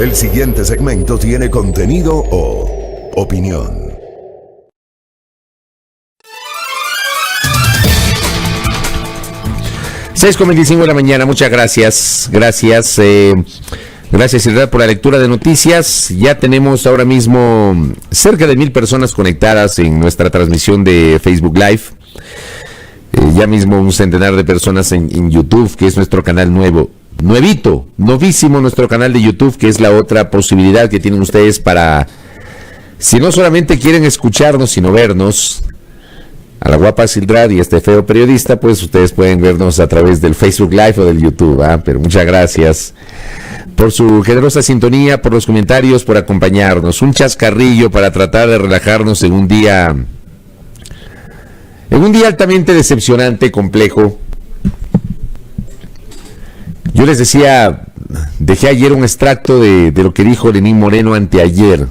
El siguiente segmento tiene contenido o opinión. 6:25 de la mañana, muchas gracias. Gracias, Israel, por la lectura de noticias. Ya tenemos ahora mismo cerca de 1,000 personas conectadas en nuestra transmisión de Facebook Live. Ya mismo un centenar de personas en YouTube, que es nuestro canal novísimo nuestro canal de YouTube, que es la otra posibilidad que tienen ustedes para, si no solamente quieren escucharnos, sino vernos, a la guapa Sildrad y este feo periodista, pues ustedes pueden vernos a través del Facebook Live o del YouTube, pero muchas gracias por su generosa sintonía, por los comentarios, por acompañarnos. Un chascarrillo para tratar de relajarnos en un día altamente decepcionante, complejo. Yo les decía, dejé ayer un extracto de lo que dijo Lenín Moreno anteayer.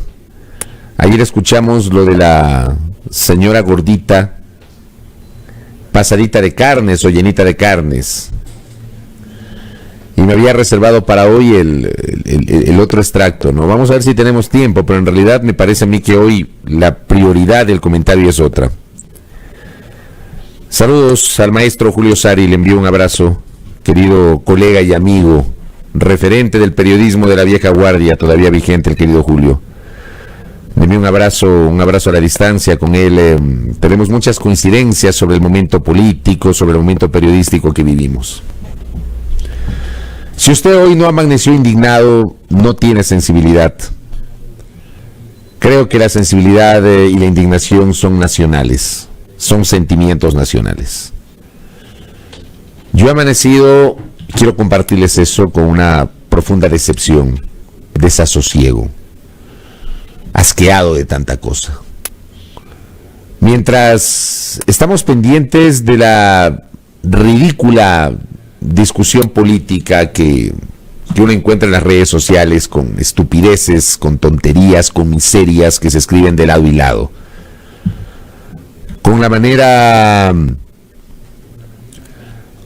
Ayer escuchamos lo de la señora gordita, pasadita de carnes o llenita de carnes. Y me había reservado para hoy el otro extracto, ¿no? Vamos a ver si tenemos tiempo, pero en realidad me parece a mí que hoy la prioridad del comentario es otra. Saludos al maestro Julio Sari, le envío un abrazo, querido colega y amigo, referente del periodismo de la vieja guardia, todavía vigente el querido Julio. Le envío un abrazo a la distancia con él. Tenemos muchas coincidencias sobre el momento político, sobre el momento periodístico que vivimos. Si usted hoy no amaneció indignado, no tiene sensibilidad. Creo que la sensibilidad y la indignación son nacionales, son sentimientos nacionales. Yo he amanecido, quiero compartirles eso, con una profunda decepción, desasosiego, asqueado de tanta cosa. Mientras estamos pendientes de la ridícula discusión política que uno encuentra en las redes sociales, con estupideces, con tonterías, con miserias que se escriben de lado y lado, con la manera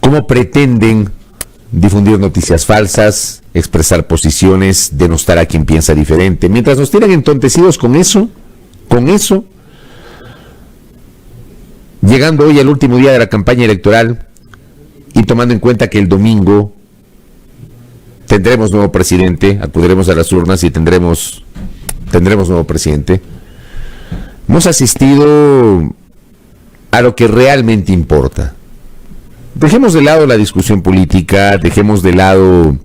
como pretenden difundir noticias falsas, expresar posiciones, denostar a quien piensa diferente. Mientras nos tienen entontecidos con eso, llegando hoy al último día de la campaña electoral y tomando en cuenta que el domingo tendremos nuevo presidente, acudiremos a las urnas y tendremos nuevo presidente, hemos asistido a lo que realmente importa. Dejemos de lado la discusión política, dejemos de lado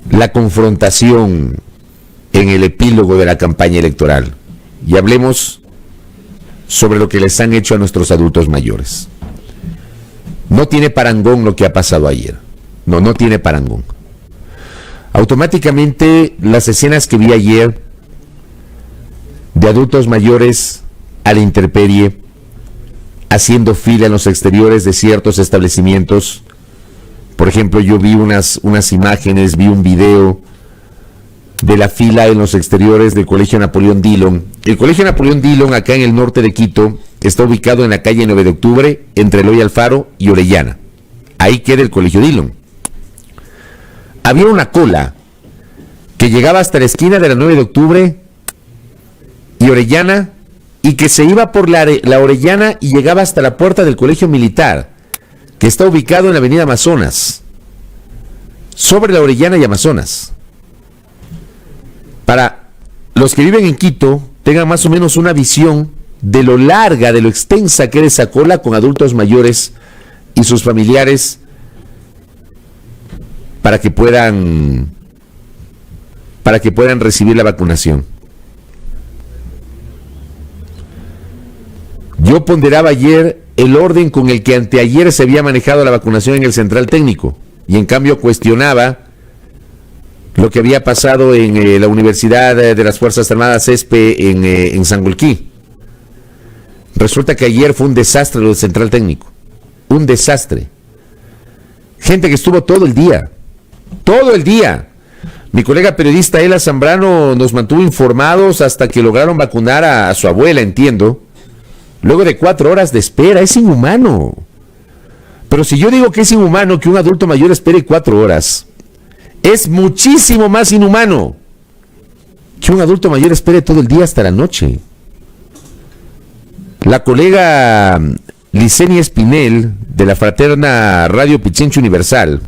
la confrontación en el epílogo de la campaña electoral y hablemos sobre lo que les han hecho a nuestros adultos mayores. No tiene parangón lo que ha pasado ayer. No tiene parangón. Automáticamente las escenas que vi ayer de adultos mayores a la intemperie, haciendo fila en los exteriores de ciertos establecimientos. Por ejemplo, yo vi unas imágenes, vi un video de la fila en los exteriores del Colegio Napoleón Dillon. El Colegio Napoleón Dillon, acá en el norte de Quito, está ubicado en la calle 9 de octubre, entre Eloy Alfaro y Orellana. Ahí queda el Colegio Dillon. Había una cola que llegaba hasta la esquina de la 9 de octubre y Orellana, y que se iba por la Orellana y llegaba hasta la puerta del Colegio Militar, que está ubicado en la avenida Amazonas, sobre la Orellana y Amazonas. Para los que viven en Quito, tengan más o menos una visión de lo larga, de lo extensa que era esa cola con adultos mayores y sus familiares para que puedan recibir la vacunación. Yo ponderaba ayer el orden con el que anteayer se había manejado la vacunación en el Central Técnico y en cambio cuestionaba lo que había pasado en la Universidad de las Fuerzas Armadas ESPE en Sangolquí. Resulta que ayer fue un desastre lo del Central Técnico, un desastre. Gente que estuvo todo el día. Mi colega periodista Ela Zambrano nos mantuvo informados hasta que lograron vacunar a su abuela, entiendo. Luego de 4 horas de espera. Es inhumano. Pero si yo digo que es inhumano que un adulto mayor espere 4 horas, Es muchísimo más inhumano que un adulto mayor espere todo el día hasta la noche. La colega Licenia Espinel, de la fraterna Radio Pichincha Universal,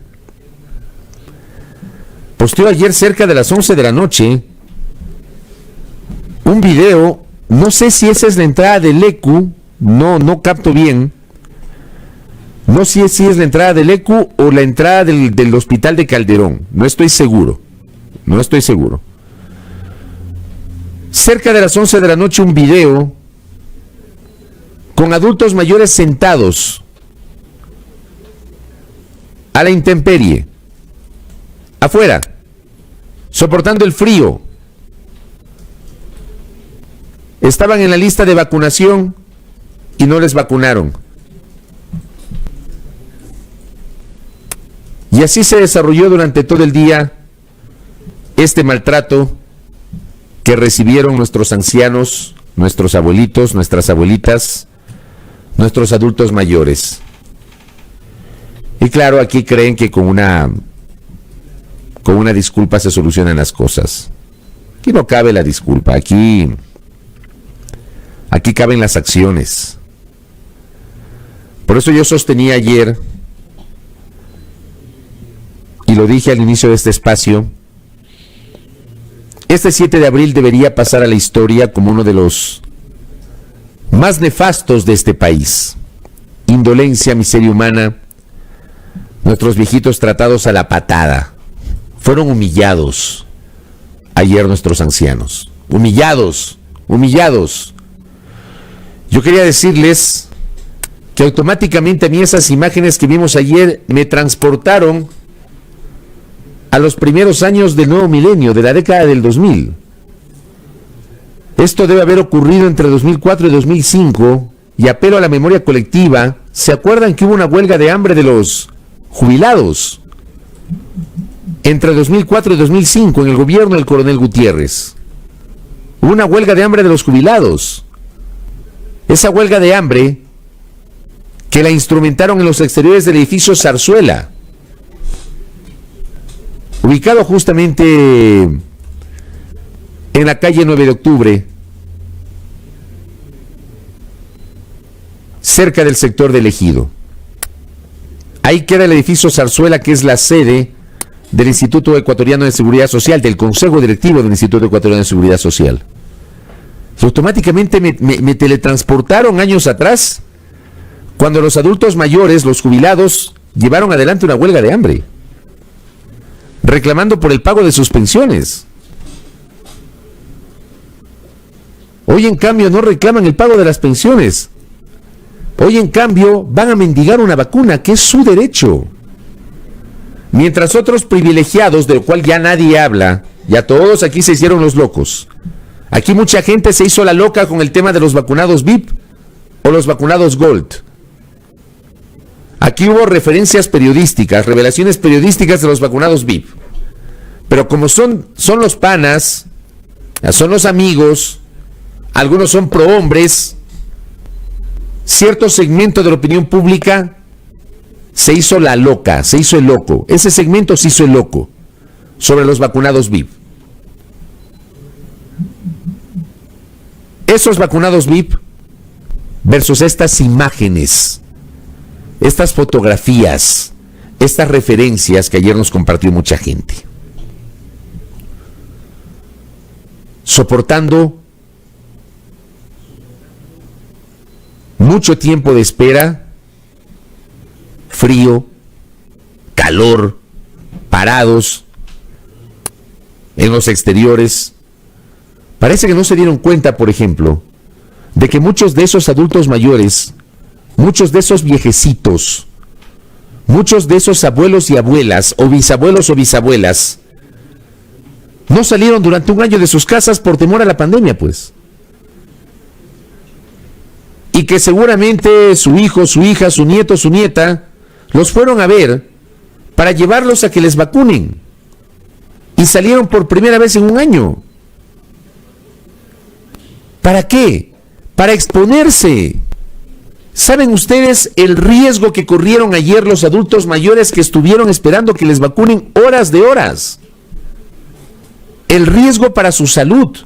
posteó ayer cerca de las 11 de la noche un video. No sé si esa es la entrada del ECU, no capto bien. No sé si es la entrada del ECU o la entrada del hospital de Calderón. No estoy seguro. Cerca de las 11 de la noche un video con adultos mayores sentados a la intemperie, afuera, soportando el frío. Estaban en la lista de vacunación y no les vacunaron. Y así se desarrolló durante todo el día este maltrato que recibieron nuestros ancianos, nuestros abuelitos, nuestras abuelitas, nuestros adultos mayores. Y claro, aquí creen que con una disculpa se solucionan las cosas. Aquí no cabe la disculpa, aquí caben las acciones. Por eso yo sostenía ayer, y lo dije al inicio de este espacio, este 7 de abril debería pasar a la historia como uno de los más nefastos de este país. Indolencia, miseria humana, nuestros viejitos tratados a la patada. Fueron humillados ayer nuestros ancianos. Humillados. Yo quería decirles que automáticamente a mí esas imágenes que vimos ayer me transportaron a los primeros años del nuevo milenio, de la década del 2000. Esto debe haber ocurrido entre 2004 y 2005, y apelo a la memoria colectiva. ¿Se acuerdan que hubo una huelga de hambre de los jubilados entre 2004 y 2005 en el gobierno del coronel Gutiérrez? Hubo una huelga de hambre de los jubilados. Esa huelga de hambre que la instrumentaron en los exteriores del edificio Zarzuela, ubicado justamente en la calle 9 de octubre, cerca del sector del Ejido. Ahí queda el edificio Zarzuela, que es la sede del Instituto Ecuatoriano de Seguridad Social, del Consejo Directivo del Instituto Ecuatoriano de Seguridad Social. Y automáticamente me teletransportaron años atrás, cuando los adultos mayores, los jubilados, llevaron adelante una huelga de hambre, reclamando por el pago de sus pensiones. Hoy, en cambio, no reclaman el pago de las pensiones. Hoy, en cambio, van a mendigar una vacuna, que es su derecho. Mientras otros privilegiados, del cual ya nadie habla, ya todos aquí se hicieron los locos. Aquí mucha gente se hizo la loca con el tema de los vacunados VIP o los vacunados Gold. Aquí hubo referencias periodísticas, revelaciones periodísticas de los vacunados VIP. Pero como son los panas, son los amigos, algunos son prohombres, cierto segmento de la opinión pública se hizo la loca, se hizo el loco. Ese segmento se hizo el loco sobre los vacunados VIP. Esos vacunados VIP versus estas imágenes, estas fotografías, estas referencias que ayer nos compartió mucha gente. Soportando mucho tiempo de espera, frío, calor, parados en los exteriores. Parece que no se dieron cuenta, por ejemplo, de que muchos de esos adultos mayores, muchos de esos viejecitos, muchos de esos abuelos y abuelas, o bisabuelos o bisabuelas, no salieron durante un año de sus casas por temor a la pandemia, pues. Y que seguramente su hijo, su hija, su nieto, su nieta, los fueron a ver para llevarlos a que les vacunen. Y salieron por primera vez en un año. ¿Para qué? Para exponerse. ¿Saben ustedes el riesgo que corrieron ayer los adultos mayores que estuvieron esperando que les vacunen horas de horas? El riesgo para su salud.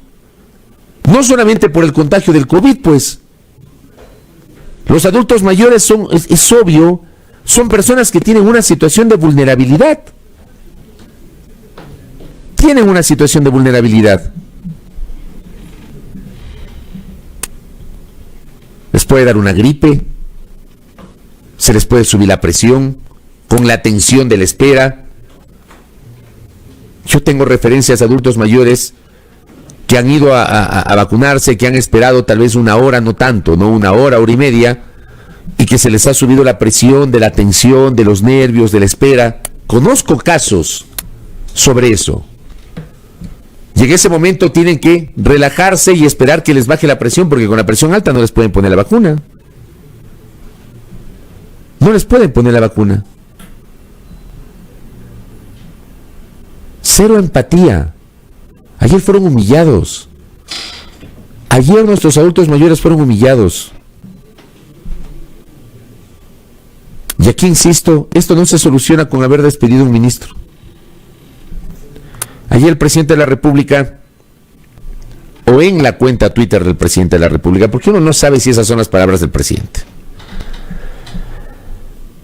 No solamente por el contagio del COVID, pues. Los adultos mayores son, es obvio, son personas que tienen una situación de vulnerabilidad. Tienen una situación de vulnerabilidad. Les puede dar una gripe, se les puede subir la presión, con la tensión de la espera. Yo tengo referencias a adultos mayores que han ido a vacunarse, que han esperado tal vez una hora, no tanto, no una hora, hora y media, y que se les ha subido la presión de la tensión, de los nervios, de la espera. Conozco casos sobre eso. Y en ese momento tienen que relajarse y esperar que les baje la presión, porque con la presión alta no les pueden poner la vacuna. No les pueden poner la vacuna. Cero empatía. Ayer fueron humillados. Ayer nuestros adultos mayores fueron humillados. Y aquí insisto, esto no se soluciona con haber despedido a un ministro. Ayer el presidente de la República, o en la cuenta Twitter del presidente de la República, porque uno no sabe si esas son las palabras del presidente.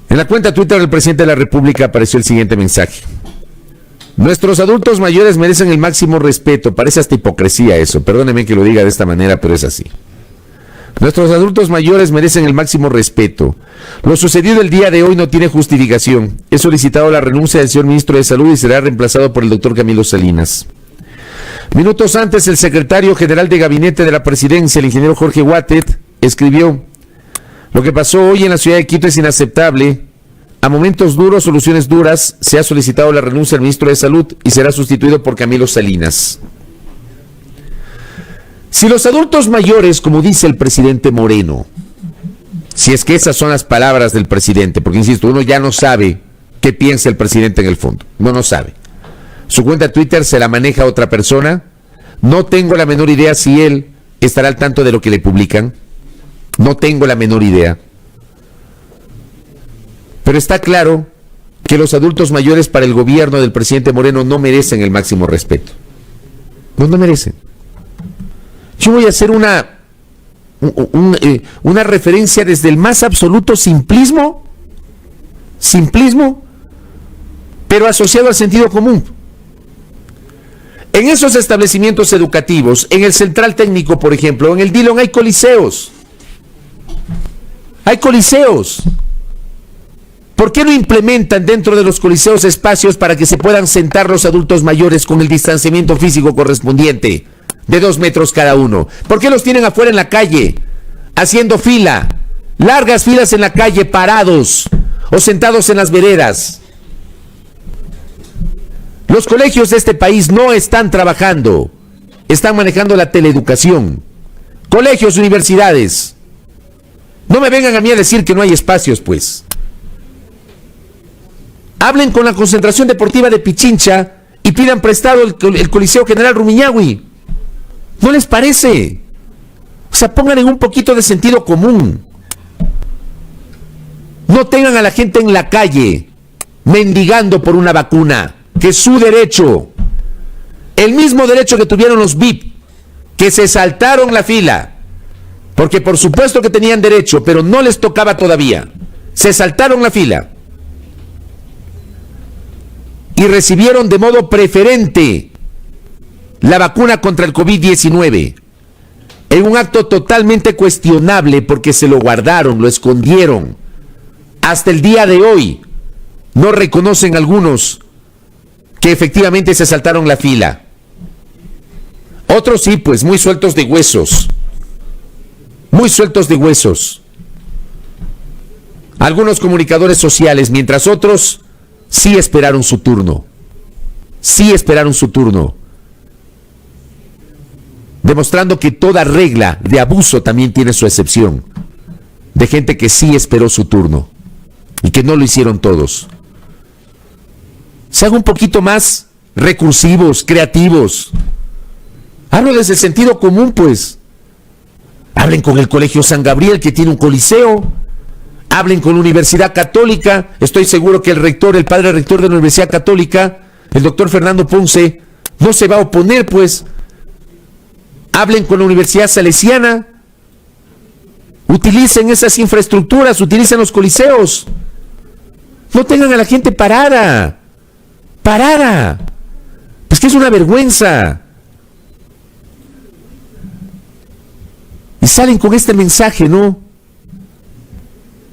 En la cuenta Twitter del presidente de la República apareció el siguiente mensaje: nuestros adultos mayores merecen el máximo respeto. Parece hasta hipocresía eso, perdóneme que lo diga de esta manera, pero es así. Nuestros adultos mayores merecen el máximo respeto. Lo sucedido el día de hoy no tiene justificación. He solicitado la renuncia del señor ministro de Salud y será reemplazado por el doctor Camilo Salinas. Minutos antes, el secretario general de Gabinete de la Presidencia, el ingeniero Jorge Huatet, escribió: lo que pasó hoy en la ciudad de Quito es inaceptable. A momentos duros, soluciones duras. Se ha solicitado la renuncia del ministro de Salud y será sustituido por Camilo Salinas. Si los adultos mayores, como dice el presidente Moreno, si es que esas son las palabras del presidente, porque insisto, uno ya no sabe qué piensa el presidente en el fondo, no sabe. Su cuenta de Twitter se la maneja otra persona. No tengo la menor idea si él estará al tanto de lo que le publican. No tengo la menor idea. Pero está claro que los adultos mayores para el gobierno del presidente Moreno no merecen el máximo respeto. No merecen. Yo voy a hacer una referencia desde el más absoluto simplismo, pero asociado al sentido común. En esos establecimientos educativos, en el Central Técnico, por ejemplo, en el Dillon hay coliseos. Hay coliseos. ¿Por qué no implementan dentro de los coliseos espacios para que se puedan sentar los adultos mayores con el distanciamiento físico correspondiente de 2 metros cada uno? ¿Por qué los tienen afuera en la calle, haciendo fila, largas filas en la calle, parados o sentados en las veredas? Los colegios de este país no están trabajando, están manejando la teleeducación. Colegios, universidades. No me vengan a mí a decir que no hay espacios, pues. Hablen con la concentración deportiva de Pichincha y pidan prestado el Coliseo General Rumiñahui. ¿No les parece? O sea, pongan en un poquito de sentido común. No tengan a la gente en la calle mendigando por una vacuna, que es su derecho. El mismo derecho que tuvieron los VIP, que se saltaron la fila, porque por supuesto que tenían derecho, pero no les tocaba todavía. Se saltaron la fila y recibieron de modo preferente la vacuna contra el COVID-19, en un acto totalmente cuestionable porque se lo guardaron, lo escondieron. Hasta el día de hoy no reconocen algunos que efectivamente se saltaron la fila. Otros sí, pues muy sueltos de huesos. Muy sueltos de huesos. Algunos comunicadores sociales, mientras otros sí esperaron su turno. Sí esperaron su turno. Demostrando que toda regla de abuso también tiene su excepción. De gente que sí esperó su turno y que no lo hicieron todos. Sean un poquito más recursivos, creativos. Hablo desde el sentido común, pues. Hablen con el Colegio San Gabriel, que tiene un coliseo. Hablen con la Universidad Católica. Estoy seguro que el rector, el padre rector de la Universidad Católica, el doctor Fernando Ponce, no se va a oponer, pues. Hablen con la Universidad Salesiana. Utilicen esas infraestructuras, utilicen los coliseos. No tengan a la gente parada. Es que es una vergüenza. Y salen con este mensaje, ¿no?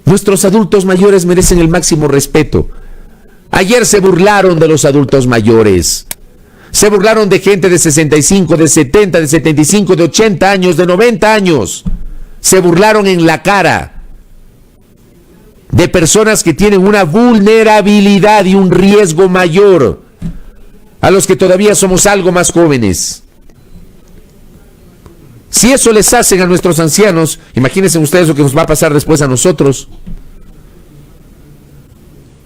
Nuestros adultos mayores merecen el máximo respeto. Ayer se burlaron de los adultos mayores. Se burlaron de gente de 65, de 70, de 75, de 80 años, de 90 años. Se burlaron en la cara de personas que tienen una vulnerabilidad y un riesgo mayor a los que todavía somos algo más jóvenes. Si eso les hacen a nuestros ancianos, imagínense ustedes lo que nos va a pasar después a nosotros.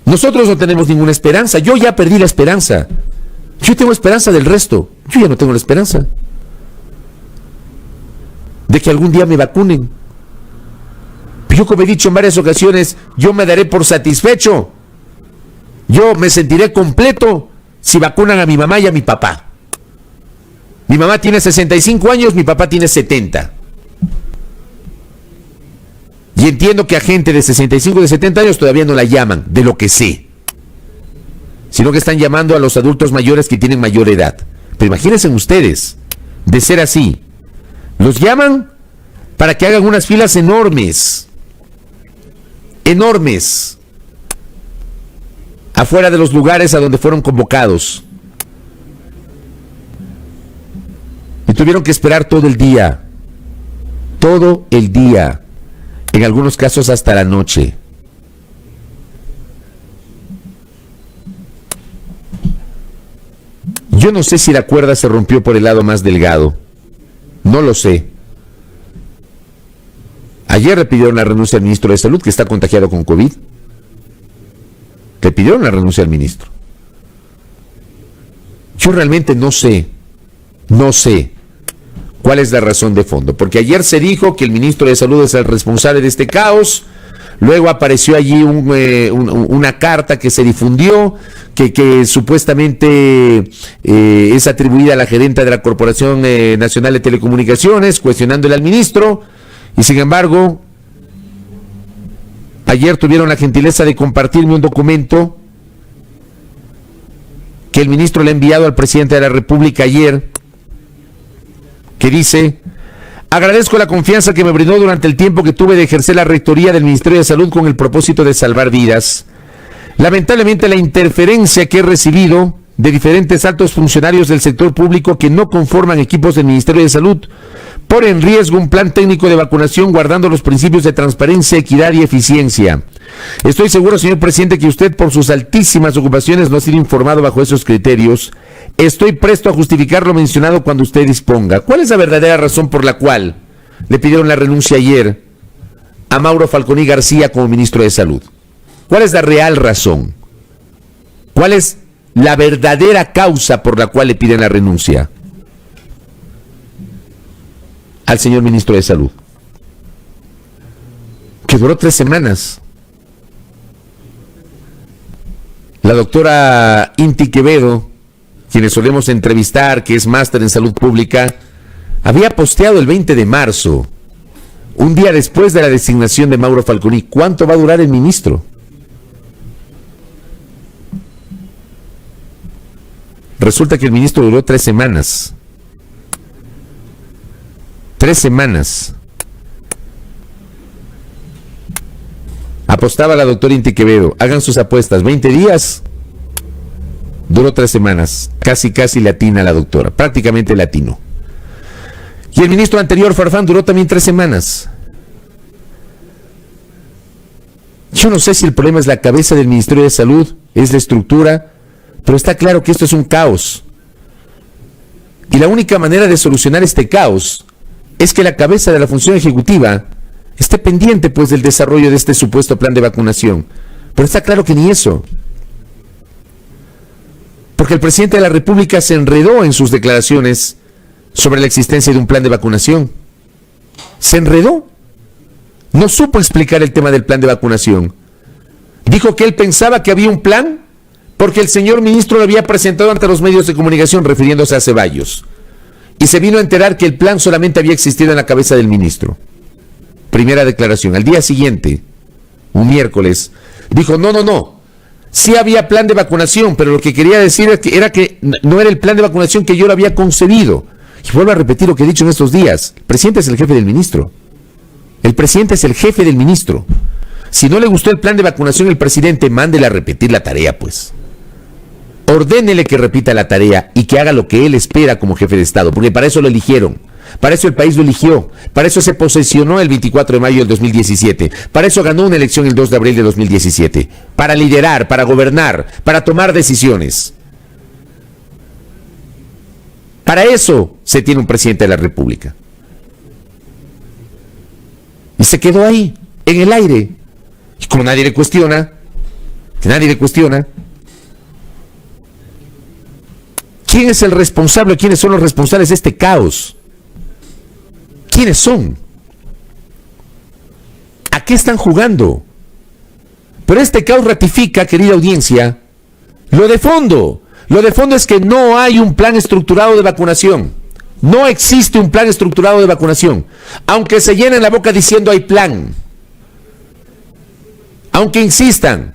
Nosotros no tenemos ninguna esperanza. Yo ya perdí la esperanza. Yo tengo esperanza del resto. Yo ya no tengo la esperanza de que algún día me vacunen. Yo, como he dicho en varias ocasiones, yo me daré por satisfecho. Yo me sentiré completo si vacunan a mi mamá y a mi papá. Mi mamá tiene 65 años, mi papá tiene 70. Y entiendo que a gente de 65 y de 70 años todavía no la llaman, de lo que sé. Sino que están llamando a los adultos mayores que tienen mayor edad. Pero imagínense ustedes, de ser así, los llaman para que hagan unas filas enormes, afuera de los lugares a donde fueron convocados. Y tuvieron que esperar todo el día, en algunos casos hasta la noche. Yo no sé si la cuerda se rompió por el lado más delgado, no lo sé. Ayer le pidieron la renuncia al ministro de Salud, que está contagiado con COVID. Le pidieron la renuncia al ministro. Yo realmente no sé cuál es la razón de fondo, porque ayer se dijo que el ministro de Salud es el responsable de este caos. Luego apareció allí una carta que se difundió, que supuestamente es atribuida a la gerenta de la Corporación Nacional de Telecomunicaciones, cuestionándole al ministro. Y sin embargo, ayer tuvieron la gentileza de compartirme un documento que el ministro le ha enviado al presidente de la República ayer, que dice: agradezco la confianza que me brindó durante el tiempo que tuve de ejercer la rectoría del Ministerio de Salud con el propósito de salvar vidas. Lamentablemente, la interferencia que he recibido de diferentes altos funcionarios del sector público que no conforman equipos del Ministerio de Salud pone en riesgo un plan técnico de vacunación guardando los principios de transparencia, equidad y eficiencia. Estoy seguro, señor presidente, que usted, por sus altísimas ocupaciones, no ha sido informado bajo esos criterios. Estoy presto a justificar lo mencionado cuando usted disponga. ¿Cuál es la verdadera razón por la cual le pidieron la renuncia ayer a Mauro Falconi García como ministro de Salud? ¿Cuál es la real razón? ¿Cuál es la verdadera causa por la cual le piden la renuncia al señor ministro de Salud? Que duró 3 semanas. La doctora Inti Quevedo, quienes solemos entrevistar, que es máster en salud pública, había posteado el 20 de marzo, un día después de la designación de Mauro Falconi, ¿cuánto va a durar el ministro? Resulta que el ministro duró 3 semanas. 3 semanas. Apostaba la doctora Inti Quevedo, hagan sus apuestas, 20 días, duró 3 semanas, casi le atina la doctora, prácticamente le atinó. Y el ministro anterior, Farfán, duró también 3 semanas. Yo no sé si el problema es la cabeza del Ministerio de Salud, es la estructura, pero está claro que esto es un caos. Y la única manera de solucionar este caos es que la cabeza de la función ejecutiva esté pendiente, pues, del desarrollo de este supuesto plan de vacunación. Pero está claro que ni eso. Porque el presidente de la República se enredó en sus declaraciones sobre la existencia de un plan de vacunación. Se enredó. No supo explicar el tema del plan de vacunación. Dijo que él pensaba que había un plan porque el señor ministro lo había presentado ante los medios de comunicación refiriéndose a Ceballos. Y se vino a enterar que el plan solamente había existido en la cabeza del ministro. Primera declaración. Al día siguiente, un miércoles, dijo, no. Sí había plan de vacunación, pero lo que quería decir era que no era el plan de vacunación que yo lo había concebido. Y vuelvo a repetir lo que he dicho en estos días. El presidente es el jefe del ministro. El presidente es el jefe del ministro. Si no le gustó el plan de vacunación, el presidente mándele a repetir la tarea, pues. Ordénele que repita la tarea y que haga lo que él espera como jefe de Estado, porque para eso lo eligieron. Para eso el país lo eligió. Para eso se posesionó el 24 de mayo del 2017. Para eso ganó una elección el 2 de abril de 2017. Para liderar, para gobernar, para tomar decisiones. Para eso se tiene un presidente de la República. Y se quedó ahí, en el aire. Y como nadie le cuestiona, ¿quién es el responsable? ¿Quiénes son los responsables de este caos? ¿Quiénes son? ¿A qué están jugando? Pero este caos ratifica, querida audiencia, lo de fondo. Lo de fondo es que no hay un plan estructurado de vacunación. No existe un plan estructurado de vacunación. Aunque se llenen la boca diciendo hay plan. Aunque insistan.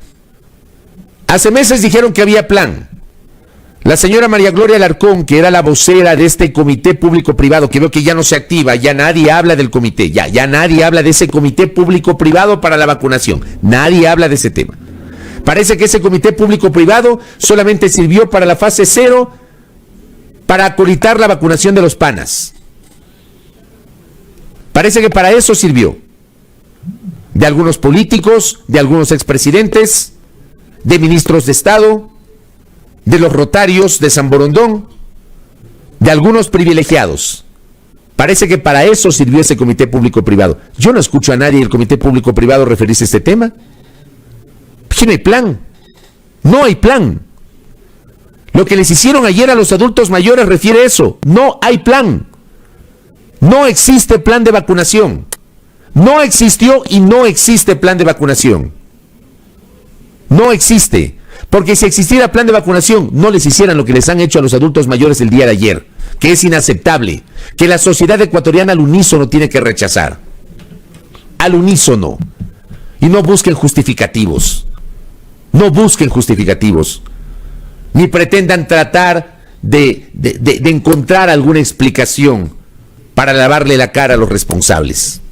Hace meses dijeron que había plan. La señora María Gloria Alarcón, que era la vocera de este comité público-privado, que veo que ya no se activa, ya nadie habla del comité, ya nadie habla de ese comité público-privado para la vacunación. Nadie habla de ese tema. Parece que ese comité público-privado solamente sirvió para la fase 0, para acolitar la vacunación de los panas. Parece que para eso sirvió. De algunos políticos, de algunos expresidentes, de ministros de Estado, de los rotarios de San Borondón, de algunos privilegiados. Parece que para eso sirvió ese comité público-privado. Yo no escucho a nadie del comité público-privado referirse a este tema. ¿Qué no hay plan? No hay plan. Lo que les hicieron ayer a los adultos mayores refiere a eso. No hay plan. No existe plan de vacunación. No existió y no existe plan de vacunación. No existe. Porque si existiera plan de vacunación, no les hicieran lo que les han hecho a los adultos mayores el día de ayer, que es inaceptable, que la sociedad ecuatoriana al unísono tiene que rechazar. Al unísono. Y no busquen justificativos. No busquen justificativos. Ni pretendan tratar de encontrar alguna explicación para lavarle la cara a los responsables.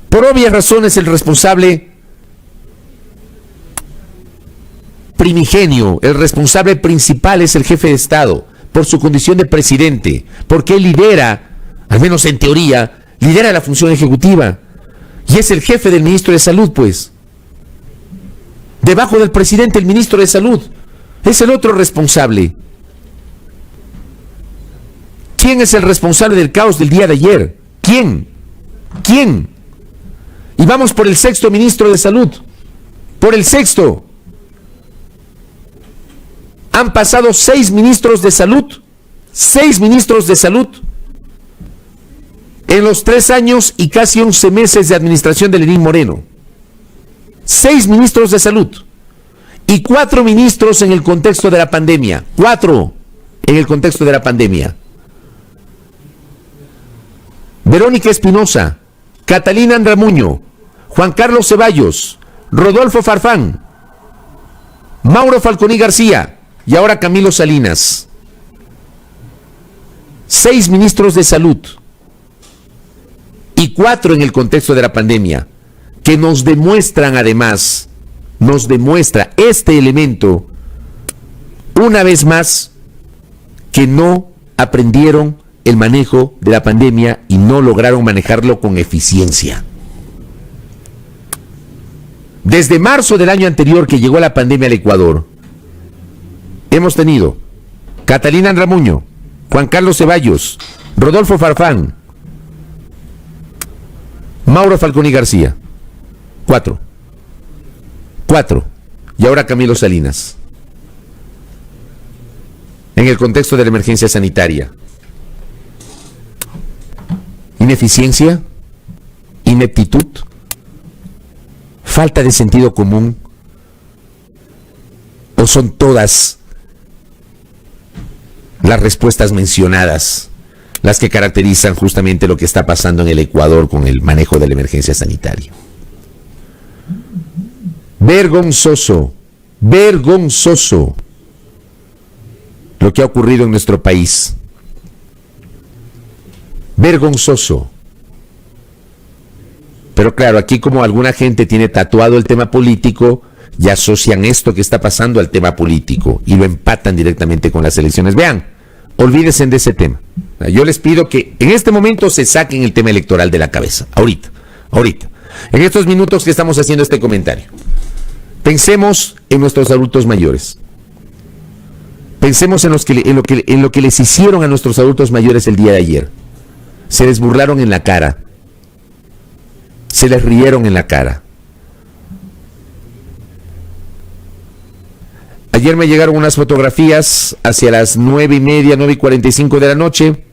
Por obvias razones, el responsable primigenio, el responsable principal es el jefe de Estado, por su condición de presidente, porque él lidera, al menos en teoría, lidera la función ejecutiva, y es el jefe del ministro de Salud, pues. Debajo del presidente, el ministro de Salud, es el otro responsable. ¿Quién es el responsable del caos del día de ayer? ¿Quién? Y vamos por el 6º ministro de Salud, por el 6º. Han pasado 6 ministros de salud, 6 ministros de salud, en los 3 años y casi 11 meses de administración de Lenín Moreno. 6 ministros de salud y 4 ministros en el contexto de la pandemia. 4 en el contexto de la pandemia. Verónica Espinosa, Catalina Andramuño, Juan Carlos Ceballos, Rodolfo Farfán, Mauro Falconi García, y ahora Camilo Salinas. 6 ministros de salud y 4 en el contexto de la pandemia, que nos demuestran además, este elemento, una vez más, que no aprendieron el manejo de la pandemia y no lograron manejarlo con eficiencia. Desde marzo del año anterior que llegó la pandemia al Ecuador, hemos tenido Catalina Andramuño, Juan Carlos Ceballos, Rodolfo Farfán, Mauro Falconi García. 4. Y ahora Camilo Salinas. En el contexto de la emergencia sanitaria. Y ¿Ineficiencia? ¿Ineptitud? ¿Falta de sentido común? ¿O son todas las respuestas mencionadas las que caracterizan justamente lo que está pasando en el Ecuador con el manejo de la emergencia sanitaria? Vergonzoso, vergonzoso lo que ha ocurrido en nuestro país. Vergonzoso. Pero claro, aquí como alguna gente tiene tatuado el tema político, ya asocian esto que está pasando al tema político y lo empatan directamente con las elecciones. Vean, olvídense de ese tema. Yo les pido que en este momento se saquen el tema electoral de la cabeza. Ahorita. En estos minutos que estamos haciendo este comentario. Pensemos en nuestros adultos mayores. Pensemos en lo que les hicieron a nuestros adultos mayores el día de ayer. Se les burlaron en la cara. Se les rieron en la cara. Ayer me llegaron unas fotografías hacia las 9:30, 9:45 de la noche.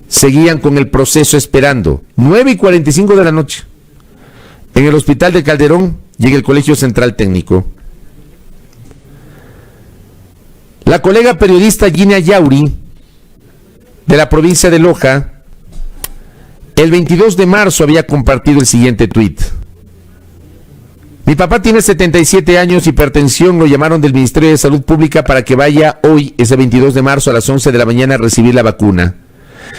Seguían con el proceso esperando. 9:45 de la noche. En el hospital de Calderón y en el Colegio Central Técnico. La colega periodista Gina Yauri, de la provincia de Loja, el 22 de marzo había compartido el siguiente tuit. Mi papá tiene 77 años, hipertensión, lo llamaron del Ministerio de Salud Pública para que vaya hoy, ese 22 de marzo a las 11 de la mañana a recibir la vacuna.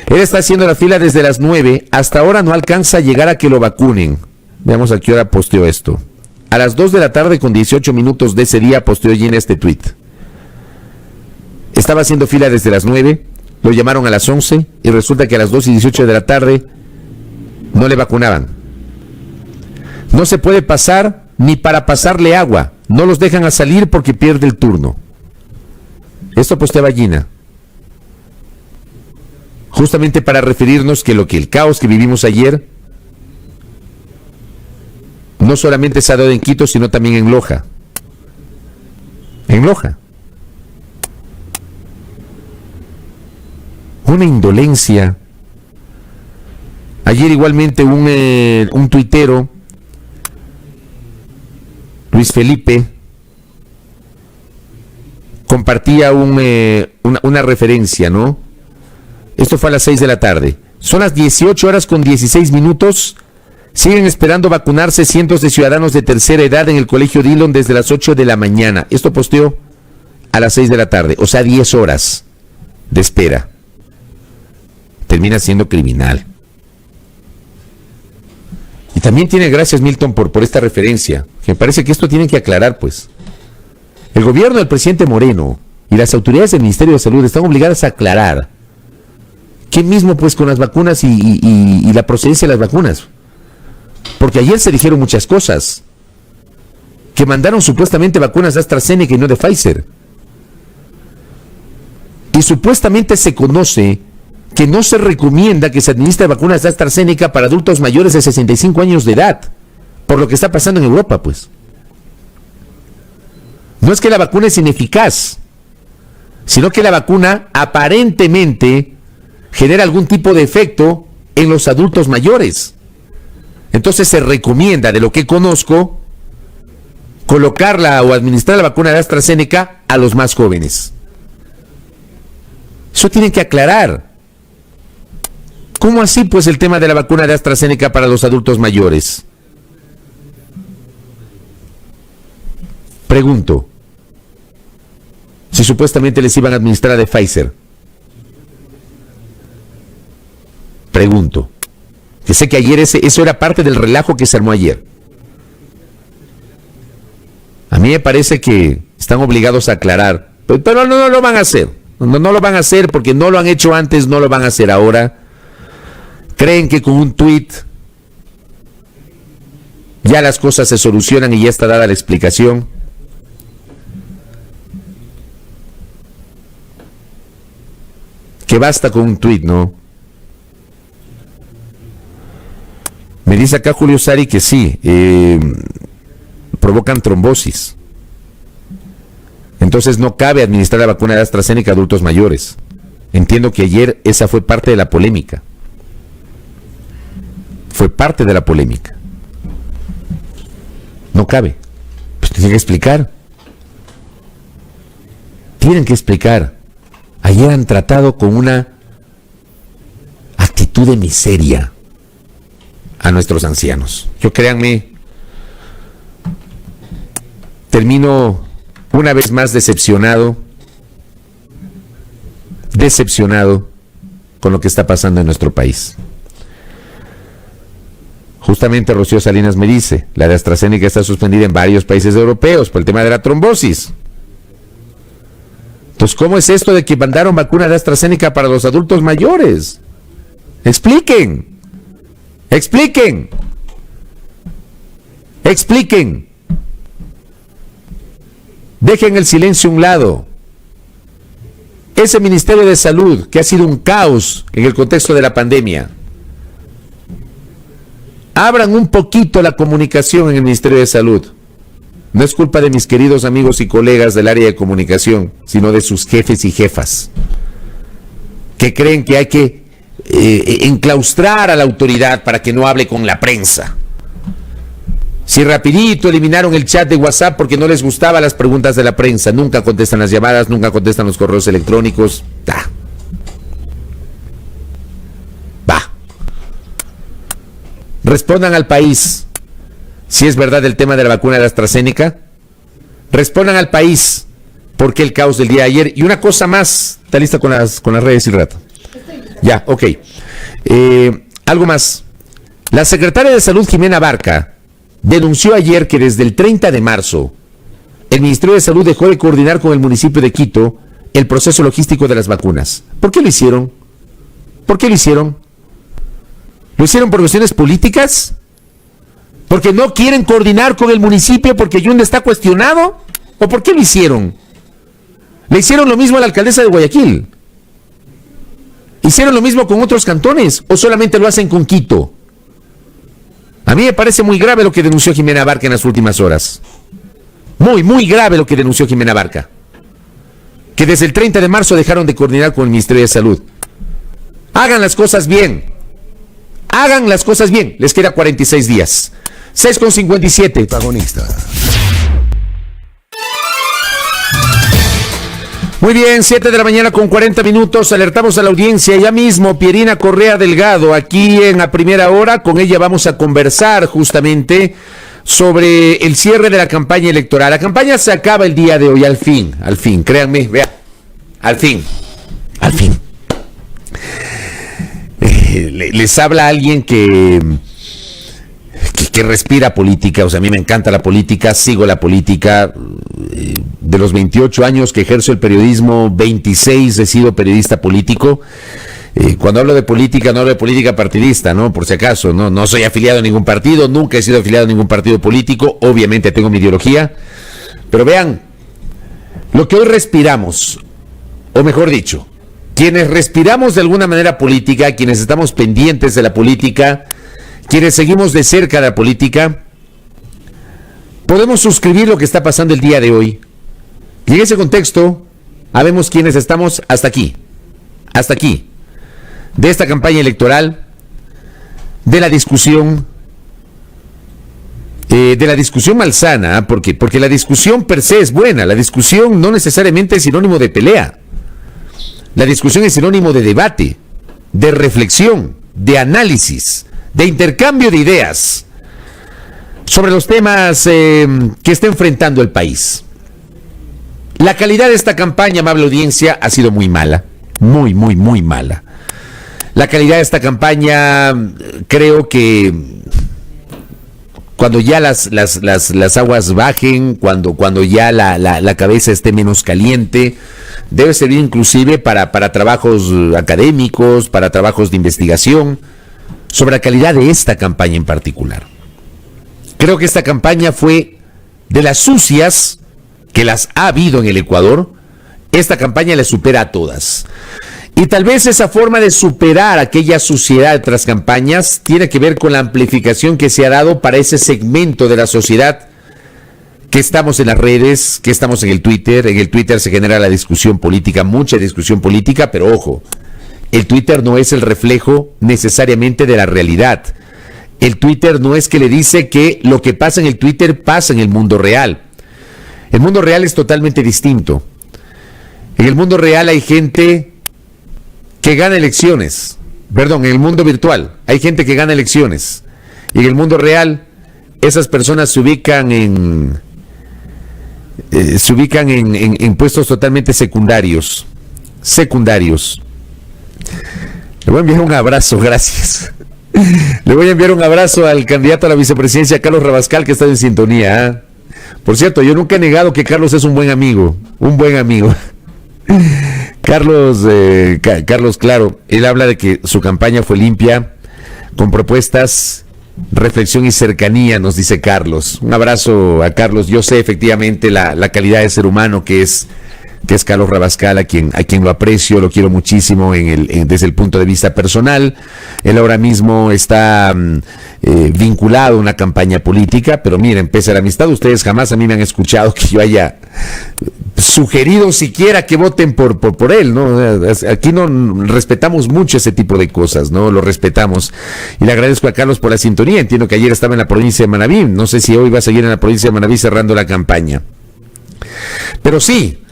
Él está haciendo la fila desde las 9, hasta ahora no alcanza a llegar a que lo vacunen. Veamos a qué hora posteó esto. A las 2 de la tarde con 18 minutos de ese día posteó Gina este tuit. Estaba haciendo fila desde las 9, lo llamaron a las 11 y resulta que a las 2:18 de la tarde no le vacunaban. No se puede pasar ni para pasarle agua. No los dejan a salir porque pierde el turno. Esto posteaba Gina. Justamente para referirnos que el caos que vivimos ayer no solamente se ha dado en Quito, sino también en Loja. En Loja. Una indolencia. Ayer igualmente un tuitero, Luis Felipe, compartía una referencia, ¿no? Esto fue a las 6 de la tarde. Son las 18 horas con 16 minutos. Siguen esperando vacunarse cientos de ciudadanos de tercera edad en el Colegio Dillon desde las 8 de la mañana. Esto posteó a las 6 de la tarde, o sea, 10 horas de espera. Termina siendo criminal. Y también tiene gracias Milton por esta referencia, que me parece que esto tienen que aclarar, pues. El gobierno del presidente Moreno y las autoridades del Ministerio de Salud están obligadas a aclarar qué mismo pues con las vacunas y la procedencia de las vacunas. Porque ayer se dijeron muchas cosas, que mandaron supuestamente vacunas de AstraZeneca y no de Pfizer. Y supuestamente se conoce que no se recomienda que se administre vacunas de AstraZeneca para adultos mayores de 65 años de edad, por lo que está pasando en Europa, pues. No es que la vacuna es ineficaz, sino que la vacuna aparentemente genera algún tipo de efecto en los adultos mayores. Entonces se recomienda, de lo que conozco, colocarla o administrar la vacuna de AstraZeneca a los más jóvenes. Eso tienen que aclarar. ¿Cómo así, pues, el tema de la vacuna de AstraZeneca para los adultos mayores? Pregunto. Si supuestamente les iban a administrar a de Pfizer. Pregunto. Que sé que ayer eso era parte del relajo que se armó ayer. A mí me parece que están obligados a aclarar. Pero no lo van a hacer. No lo van a hacer porque no lo han hecho antes, no lo van a hacer ahora. Creen que con un tuit ya las cosas se solucionan y ya está dada la explicación. Que basta con un tuit, ¿no? Me dice acá Julio Sari que sí, provocan trombosis. Entonces no cabe administrar la vacuna de AstraZeneca a adultos mayores. Entiendo que ayer esa fue parte de la polémica. fue parte de la polémica. No cabe. Pues tienen que explicar. Tienen que explicar. Ayer han tratado con una actitud de miseria a nuestros ancianos. Yo, créanme, termino una vez más decepcionado con lo que está pasando en nuestro país. Justamente Rocío Salinas me dice, la de AstraZeneca está suspendida en varios países europeos por el tema de la trombosis. Entonces, ¿cómo es esto de que mandaron vacuna de AstraZeneca para los adultos mayores? Expliquen. Dejen el silencio a un lado. Ese Ministerio de Salud, que ha sido un caos en el contexto de la pandemia, abran un poquito la comunicación en el Ministerio de Salud. No es culpa de mis queridos amigos y colegas del área de comunicación, sino de sus jefes y jefas, que creen que hay que enclaustrar a la autoridad para que no hable con la prensa. Si rapidito eliminaron el chat de WhatsApp porque no les gustaban las preguntas de la prensa, nunca contestan las llamadas, nunca contestan los correos electrónicos. Va. Respondan al país si es verdad el tema de la vacuna de AstraZeneca. Respondan al país por qué el caos del día de ayer. Y una cosa más, ¿está lista con las redes y el rato? Ya, ok. Algo más. La secretaria de Salud, Jimena Barca, denunció ayer que desde el 30 de marzo el Ministerio de Salud dejó de coordinar con el municipio de Quito el proceso logístico de las vacunas. ¿Por qué lo hicieron? ¿Lo hicieron por cuestiones políticas? ¿Porque no quieren coordinar con el municipio porque Yunda está cuestionado? ¿O por qué lo hicieron? Le hicieron lo mismo a la alcaldesa de Guayaquil. ¿Hicieron lo mismo con otros cantones o solamente lo hacen con Quito? A mí me parece muy grave lo que denunció Jimena Barca en las últimas horas. Muy grave lo que denunció Jimena Barca. Que desde el 30 de marzo dejaron de coordinar con el Ministerio de Salud. Hagan las cosas bien. Les queda 46 días. 6:57. Protagonista. Muy bien, 7 de la mañana con 40 minutos, alertamos a la audiencia, ya mismo Pierina Correa Delgado, aquí en A Primera Hora, con ella vamos a conversar justamente sobre el cierre de la campaña electoral. La campaña se acaba el día de hoy, al fin, créanme, vean, al fin. Les habla alguien que respira política, o sea, a mí me encanta la política, sigo la política. De los 28 años que ejerzo el periodismo, 26 he sido periodista político. Cuando hablo de política, no hablo de política partidista, ¿no? Por si acaso, no soy afiliado a ningún partido, nunca he sido afiliado a ningún partido político, obviamente tengo mi ideología, pero vean, lo que hoy respiramos, o mejor dicho, quienes respiramos de alguna manera política, quienes estamos pendientes de la política, quienes seguimos de cerca la política, podemos suscribir lo que está pasando el día de hoy. Y en ese contexto, habemos quienes estamos hasta aquí, de esta campaña electoral, de la discusión malsana, porque la discusión per se es buena, la discusión no necesariamente es sinónimo de pelea, la discusión es sinónimo de debate, de reflexión, de análisis, de intercambio de ideas sobre los temas que está enfrentando el país. La calidad de esta campaña, amable audiencia, ha sido muy mala, muy mala. La calidad de esta campaña, creo que cuando ya las aguas bajen, cuando ya la cabeza esté menos caliente, debe servir inclusive para trabajos académicos, para trabajos de investigación, sobre la calidad de esta campaña en particular. Creo que esta campaña fue de las sucias que las ha habido en el Ecuador. Esta campaña le supera a todas. Y tal vez esa forma de superar aquella suciedad de otras campañas tiene que ver con la amplificación que se ha dado para ese segmento de la sociedad que estamos en las redes, que estamos en el Twitter. En el Twitter se genera la discusión política, mucha discusión política, pero ojo, el Twitter no es el reflejo necesariamente de la realidad. El Twitter no es que le dice que lo que pasa en el Twitter pasa en el mundo real. El mundo real es totalmente distinto. En el mundo real hay gente que gana elecciones. Perdón, en el mundo virtual hay gente que gana elecciones. Y en el mundo real esas personas se ubican en puestos totalmente secundarios. Le voy a enviar un abrazo, gracias. Le voy a enviar un abrazo al candidato a la vicepresidencia, Carlos Rabascal, que está en sintonía, ¿eh? Por cierto, yo nunca he negado que Carlos es un buen amigo. Carlos, claro, él habla de que su campaña fue limpia, con propuestas, reflexión y cercanía, nos dice Carlos. Un abrazo a Carlos. Yo sé efectivamente la calidad de ser humano que es Carlos Rabascal, a quien lo aprecio, lo quiero muchísimo desde el punto de vista personal. Él ahora mismo está vinculado a una campaña política, pero miren, pese a la amistad, ustedes jamás a mí me han escuchado que yo haya sugerido siquiera que voten por él, ¿no? Aquí no respetamos mucho ese tipo de cosas, ¿no? Lo respetamos. Y le agradezco a Carlos por la sintonía. Entiendo que ayer estaba en la provincia de Manabí. No sé si hoy va a seguir en la provincia de Manabí cerrando la campaña. Pero sí,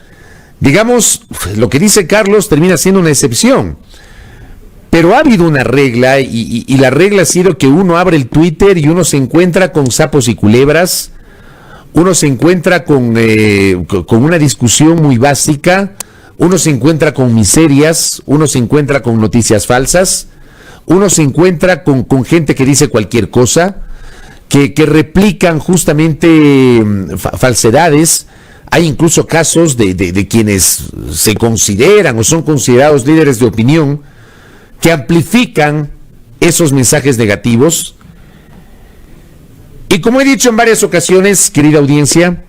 digamos, lo que dice Carlos termina siendo una excepción. Pero ha habido una regla y la regla ha sido que uno abre el Twitter y uno se encuentra con sapos y culebras. Uno se encuentra con una discusión muy básica, uno se encuentra con miserias, uno se encuentra con noticias falsas, uno se encuentra con gente que dice cualquier cosa, que replican justamente falsedades. Hay incluso casos de quienes se consideran o son considerados líderes de opinión que amplifican esos mensajes negativos. Y como he dicho en varias ocasiones, querida audiencia,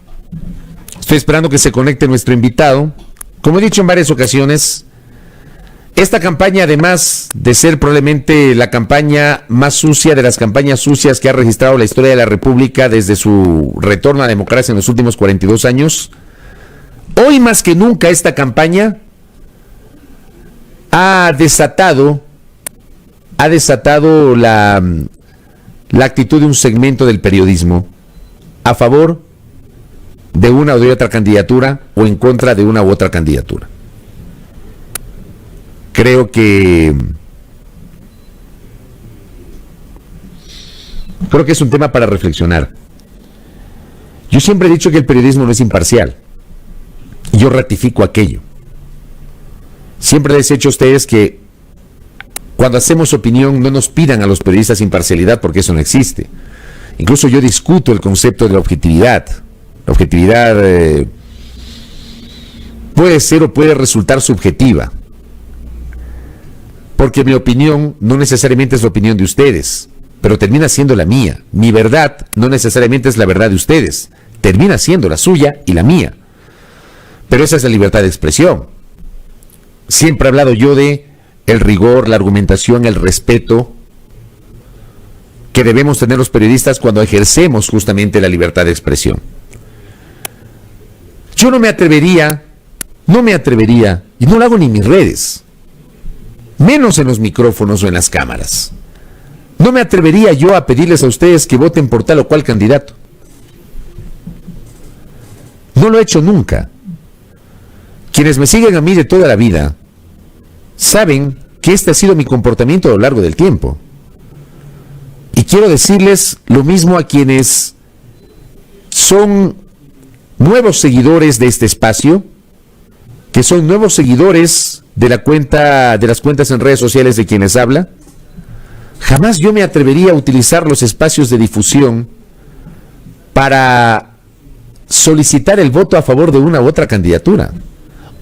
estoy esperando que se conecte nuestro invitado. Como he dicho en varias ocasiones, esta campaña, además de ser probablemente la campaña más sucia de las campañas sucias que ha registrado la historia de la República desde su retorno a la democracia en los últimos 42 años, hoy más que nunca esta campaña ha desatado la actitud de un segmento del periodismo a favor de una o de otra candidatura o en contra de una u otra candidatura. Creo que es un tema para reflexionar. Yo siempre he dicho que el periodismo no es imparcial. Y yo ratifico aquello. Siempre les he dicho a ustedes que cuando hacemos opinión no nos pidan a los periodistas imparcialidad, porque eso no existe. Incluso yo discuto el concepto de la objetividad. La objetividad puede ser o puede resultar subjetiva, porque mi opinión no necesariamente es la opinión de ustedes, pero termina siendo la mía. Mi verdad no necesariamente es la verdad de ustedes, termina siendo la suya y la mía. Pero esa es la libertad de expresión. Siempre he hablado yo de el rigor, la argumentación, el respeto que debemos tener los periodistas cuando ejercemos justamente la libertad de expresión. Yo no me atrevería, y no lo hago ni en mis redes, menos en los micrófonos o en las cámaras. No me atrevería yo a pedirles a ustedes que voten por tal o cual candidato. No lo he hecho nunca. Quienes me siguen a mí de toda la vida saben que este ha sido mi comportamiento a lo largo del tiempo. Y quiero decirles lo mismo a quienes son nuevos seguidores de este espacio, que son nuevos seguidores de las cuentas en redes sociales de quienes habla. Jamás yo me atrevería a utilizar los espacios de difusión para solicitar el voto a favor de una u otra candidatura,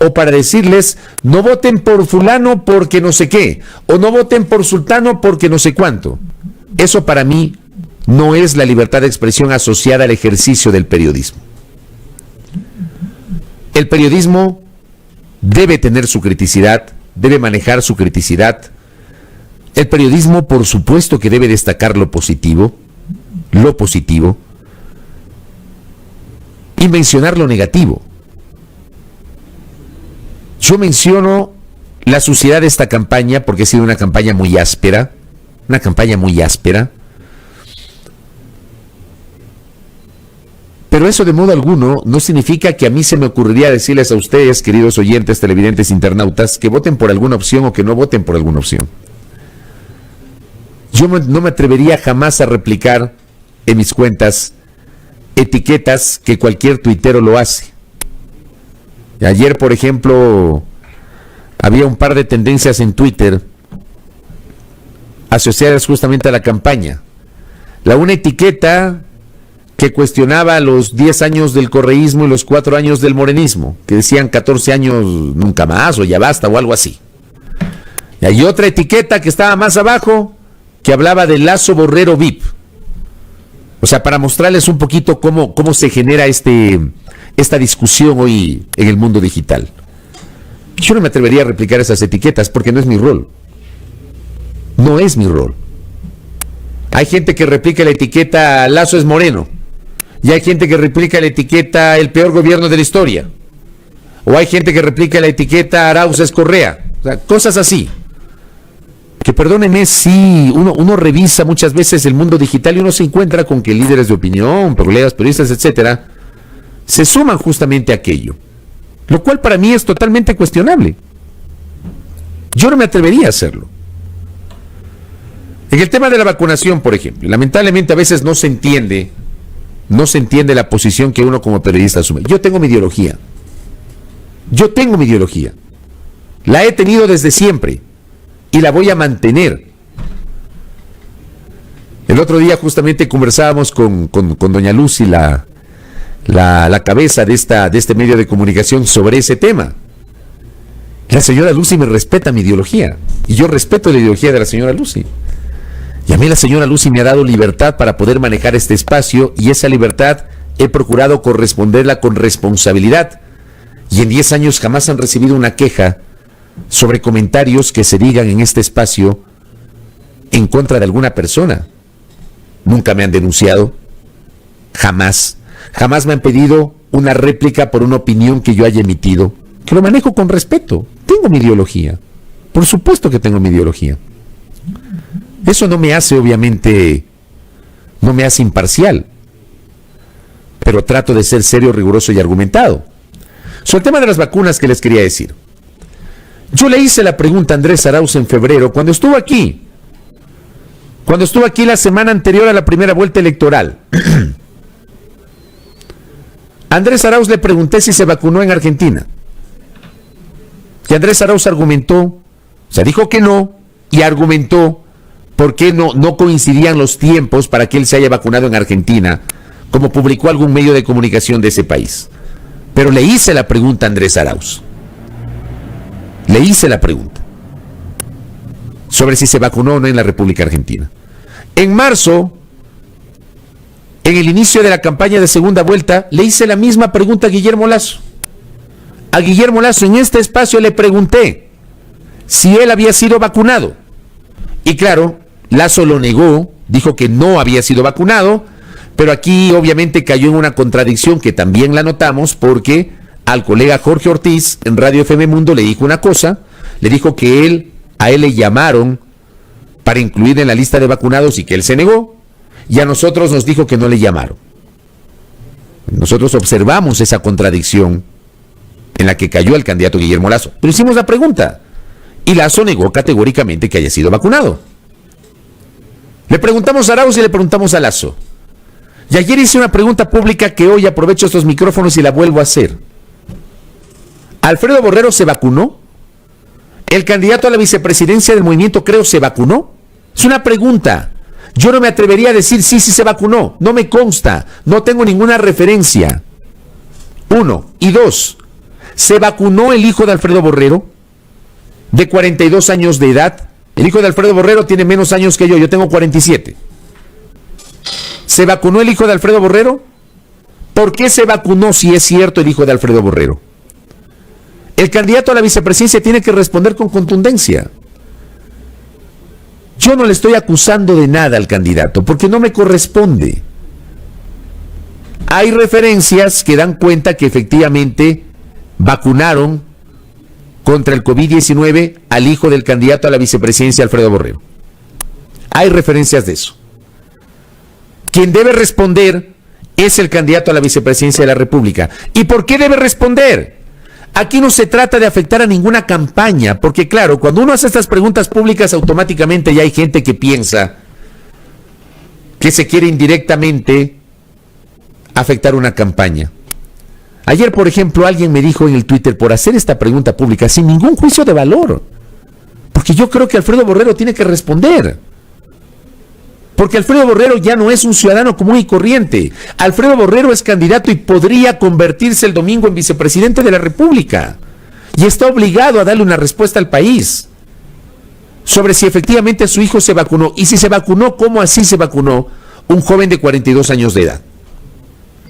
o para decirles no voten por fulano porque no sé qué, o no voten por sultano porque no sé cuánto. Eso para mí no es la libertad de expresión asociada al ejercicio del periodismo. El periodismo debe tener su criticidad, debe manejar su criticidad. El periodismo, por supuesto, que debe destacar lo positivo, y mencionar lo negativo. Yo menciono la suciedad de esta campaña porque ha sido una campaña muy áspera, Pero eso de modo alguno no significa que a mí se me ocurriría decirles a ustedes, queridos oyentes, televidentes, internautas, que voten por alguna opción o que no voten por alguna opción. Yo no me atrevería jamás a replicar en mis cuentas etiquetas que cualquier tuitero lo hace. Ayer, por ejemplo, había un par de tendencias en Twitter asociadas justamente a la campaña. Una etiqueta que cuestionaba los 10 años del correísmo y los 4 años del morenismo, que decían 14 años nunca más, o ya basta, o algo así. Y hay otra etiqueta que estaba más abajo, que hablaba de Lazo Borrero VIP. O sea, para mostrarles un poquito cómo se genera esta discusión hoy en el mundo digital. Yo no me atrevería a replicar esas etiquetas porque no es mi rol. No es mi rol. Hay gente que replica la etiqueta Lazo es moreno. Y hay gente que replica la etiqueta el peor gobierno de la historia. O hay gente que replica la etiqueta Arauz es Correa. O sea, cosas así. Que perdónenme, sí, uno revisa muchas veces el mundo digital y uno se encuentra con que líderes de opinión, colegas, periodistas, etcétera, se suman justamente a aquello. Lo cual para mí es totalmente cuestionable. Yo no me atrevería a hacerlo. En el tema de la vacunación, por ejemplo, lamentablemente a veces no se entiende la posición que uno como periodista asume. Yo tengo mi ideología. La he tenido desde siempre y la voy a mantener. El otro día justamente conversábamos con doña Lucy, la cabeza de este medio de comunicación, sobre ese tema. La señora Lucy me respeta mi ideología y yo respeto la ideología de la señora Lucy. Y a mí la señora Lucy me ha dado libertad para poder manejar este espacio y esa libertad he procurado corresponderla con responsabilidad. Y en 10 años jamás han recibido una queja sobre comentarios que se digan en este espacio en contra de alguna persona. Nunca me han denunciado. Jamás me han pedido una réplica por una opinión que yo haya emitido. Que lo manejo con respeto. Tengo mi ideología. Por supuesto que tengo mi ideología. Eso no me hace, obviamente, no me hace imparcial, pero trato de ser serio, riguroso y argumentado. Sobre el tema de las vacunas que les quería decir. Yo le hice la pregunta a Andrés Arauz en febrero, cuando estuvo aquí la semana anterior a la primera vuelta electoral. A Andrés Arauz le pregunté si se vacunó en Argentina. Y Andrés Arauz dijo que no, y argumentó por qué no coincidían los tiempos para que él se haya vacunado en Argentina, como publicó algún medio de comunicación de ese país. Pero le hice la pregunta a Andrés Arauz. Le hice la pregunta sobre si se vacunó o no en la República Argentina. En marzo, en el inicio de la campaña de segunda vuelta, le hice la misma pregunta a Guillermo Lasso. A Guillermo Lasso en este espacio le pregunté si él había sido vacunado. Y claro, Lasso lo negó, dijo que no había sido vacunado, pero aquí obviamente cayó en una contradicción que también la notamos, porque al colega Jorge Ortiz en Radio FM Mundo le dijo una cosa, le dijo que a él le llamaron para incluir en la lista de vacunados y que él se negó, y a nosotros nos dijo que no le llamaron. Nosotros observamos esa contradicción en la que cayó el candidato Guillermo Lasso, pero hicimos la pregunta. Y Lasso negó categóricamente que haya sido vacunado. Le preguntamos a Arauz y le preguntamos a Lasso. Y ayer hice una pregunta pública que hoy aprovecho estos micrófonos y la vuelvo a hacer. ¿Alfredo Borrero se vacunó? ¿El candidato a la vicepresidencia del movimiento Creo se vacunó? Es una pregunta. Yo no me atrevería a decir sí se vacunó. No me consta. No tengo ninguna referencia. 1. Y 2. ¿Se vacunó el hijo de Alfredo Borrero? De 42 años de edad. El hijo de Alfredo Borrero tiene menos años que yo tengo 47. ¿Se vacunó el hijo de Alfredo Borrero? ¿Por qué se vacunó si es cierto el hijo de Alfredo Borrero? El candidato a la vicepresidencia tiene que responder con contundencia. Yo no le estoy acusando de nada al candidato, porque no me corresponde. Hay referencias que dan cuenta que efectivamente vacunaron contra el COVID-19 al hijo del candidato a la vicepresidencia, Alfredo Borrero. Hay referencias de eso. Quien debe responder es el candidato a la vicepresidencia de la República. ¿Y por qué debe responder? Aquí no se trata de afectar a ninguna campaña, porque claro, cuando uno hace estas preguntas públicas, automáticamente ya hay gente que piensa que se quiere indirectamente afectar una campaña. Ayer, por ejemplo, alguien me dijo en el Twitter, por hacer esta pregunta pública, sin ningún juicio de valor, porque yo creo que Alfredo Borrero tiene que responder. Porque Alfredo Borrero ya no es un ciudadano común y corriente. Alfredo Borrero es candidato y podría convertirse el domingo en vicepresidente de la República. Y está obligado a darle una respuesta al país sobre si efectivamente su hijo se vacunó. Y si se vacunó, ¿cómo así se vacunó un joven de 42 años de edad?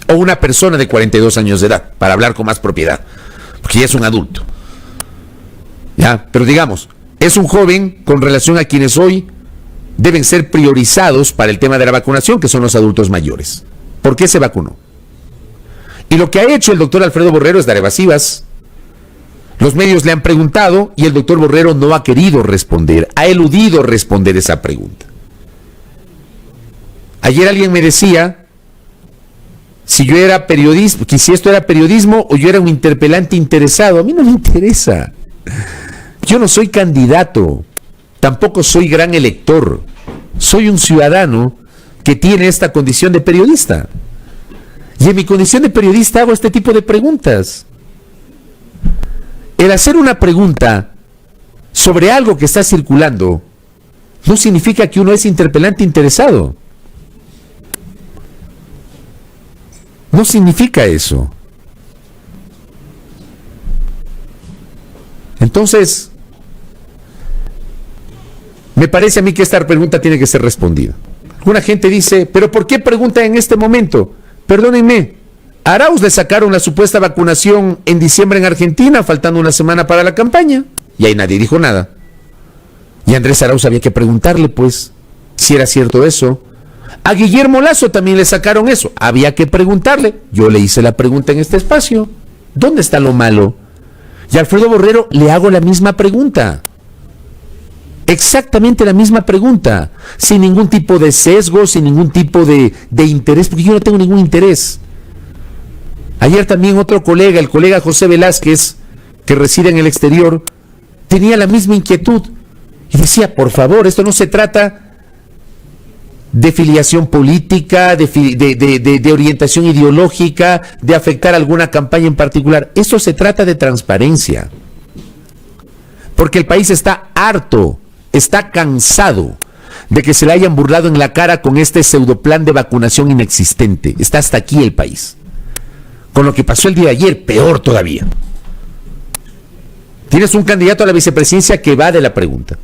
O una persona de 42 años de edad, para hablar con más propiedad. Porque ya es un adulto. ¿Ya? Pero digamos, es un joven con relación a quienes hoy deben ser priorizados para el tema de la vacunación, que son los adultos mayores. ¿Por qué se vacunó? Y lo que ha hecho el doctor Alfredo Borrero es dar evasivas. Los medios le han preguntado y el doctor Borrero no ha querido responder, ha eludido responder esa pregunta. Ayer alguien me decía si yo era periodista, que si esto era periodismo o yo era un interpelante interesado. A mí no me interesa. Yo no soy candidato. Tampoco soy gran elector. Soy un ciudadano que tiene esta condición de periodista. Y en mi condición de periodista hago este tipo de preguntas. El hacer una pregunta sobre algo que está circulando no significa que uno es interpelante interesado. No significa eso. Entonces, me parece a mí que esta pregunta tiene que ser respondida. Alguna gente dice, ¿pero por qué pregunta en este momento? Perdónenme, a Arauz le sacaron la supuesta vacunación en diciembre en Argentina, faltando una semana para la campaña, y ahí nadie dijo nada. Y a Andrés Arauz había que preguntarle, pues, si era cierto eso. A Guillermo Lasso también le sacaron eso, había que preguntarle. Yo le hice la pregunta en este espacio. ¿Dónde está lo malo? Y a Alfredo Borrero le hago la misma pregunta. Exactamente la misma pregunta, sin ningún tipo de sesgo, sin ningún tipo de interés, porque yo no tengo ningún interés. Ayer también otro colega, el colega José Velázquez, que reside en el exterior, tenía la misma inquietud y decía, por favor, esto no se trata de filiación política, de orientación ideológica, de afectar alguna campaña en particular. Esto se trata de transparencia, porque el país está harto, está cansado de que se le hayan burlado en la cara con este pseudoplan de vacunación inexistente. Está hasta aquí el país. Con lo que pasó el día de ayer, peor todavía. Tienes un candidato a la vicepresidencia que va de la pregunta.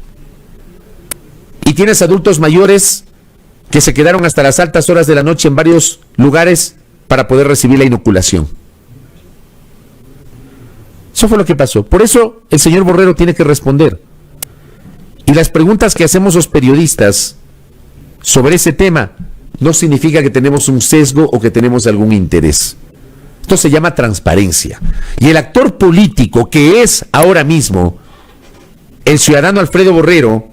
Y tienes adultos mayores que se quedaron hasta las altas horas de la noche en varios lugares para poder recibir la inoculación. Eso fue lo que pasó. Por eso el señor Borrero tiene que responder. Y las preguntas que hacemos los periodistas sobre ese tema no significa que tenemos un sesgo o que tenemos algún interés. Esto se llama transparencia. Y el actor político que es ahora mismo el ciudadano Alfredo Borrero,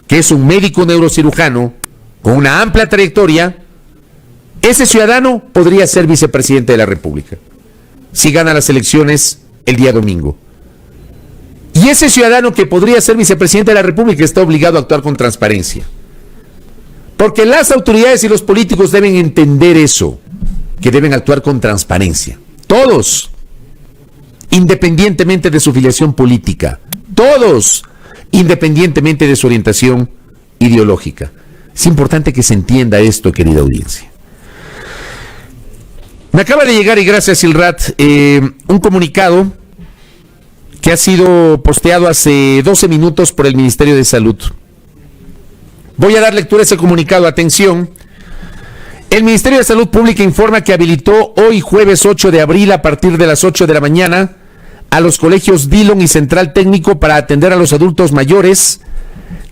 que es un médico neurocirujano con una amplia trayectoria, ese ciudadano podría ser vicepresidente de la República si gana las elecciones el día domingo. Y ese ciudadano que podría ser vicepresidente de la República está obligado a actuar con transparencia. Porque las autoridades y los políticos deben entender eso, que deben actuar con transparencia. Todos, independientemente de su filiación política. Todos, independientemente de su orientación ideológica. Es importante que se entienda esto, querida audiencia. Me acaba de llegar, y gracias Ilrat, un comunicado que ha sido posteado hace 12 minutos por el Ministerio de Salud. Voy a dar lectura a ese comunicado. Atención. El Ministerio de Salud Pública informa que habilitó hoy jueves 8 de abril a partir de las 8 de la mañana a los colegios Dillon y Central Técnico para atender a los adultos mayores